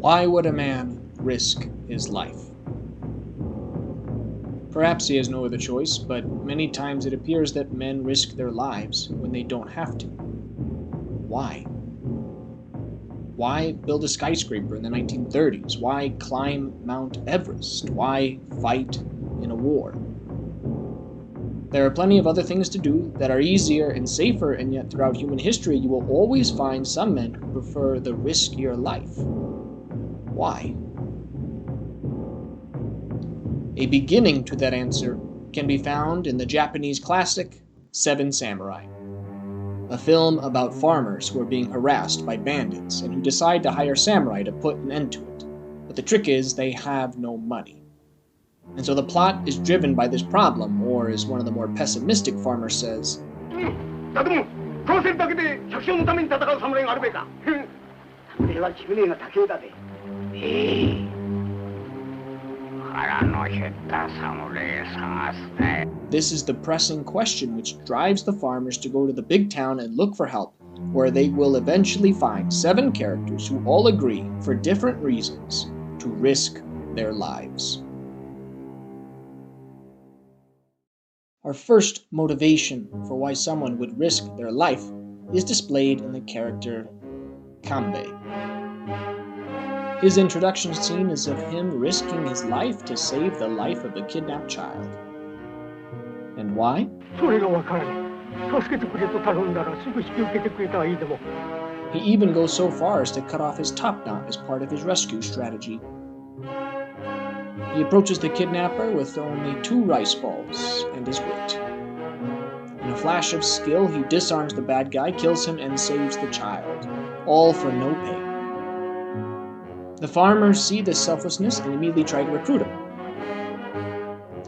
Why would a man risk his life? Perhaps he has no other choice, but many times it appears that men risk their lives when they don't have to. Why? Why build a skyscraper in the 1930s? Why climb Mount Everest? Why fight in a war? There are plenty of other things to do that are easier and safer, and yet throughout human history you will always find some men who prefer the riskier life. Why? A beginning to that answer can be found in the Japanese classic Seven Samurai, a film about farmers who are being harassed by bandits and who decide to hire samurai to put an end to it. But the trick is they have no money. And so the plot is driven by this problem, or as one of the more pessimistic farmers says, this is the pressing question which drives the farmers to go to the big town and look for help, where they will eventually find 7 characters who all agree, for different reasons, to risk their lives. Our first motivation for why someone would risk their life is displayed in the character Kanbei. His introduction scene is of him risking his life to save the life of a kidnapped child. And why? He even goes so far as to cut off his top knot as part of his rescue strategy. He approaches the kidnapper with only 2 rice balls and his wit. In a flash of skill, he disarms the bad guy, kills him, and saves the child, all for no pay. The farmers see this selflessness and immediately try to recruit him.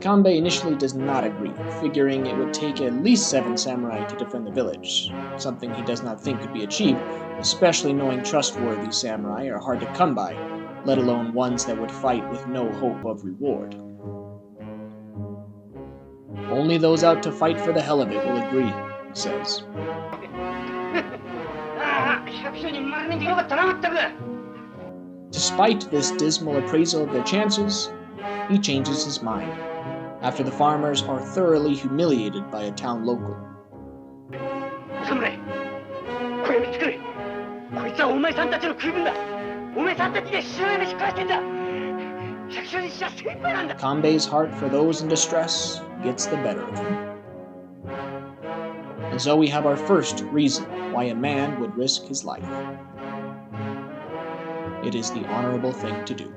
Kanbei initially does not agree, figuring it would take at least 7 samurai to defend the village, something he does not think could be achieved, especially knowing trustworthy samurai are hard to come by, let alone ones that would fight with no hope of reward. Only those out to fight for the hell of it will agree, he says. Despite this dismal appraisal of their chances, he changes his mind, after the farmers are thoroughly humiliated by a town local. Kanbei's heart for those in distress gets the better of him. And so we have our first reason why a man would risk his life. It is the honorable thing to do.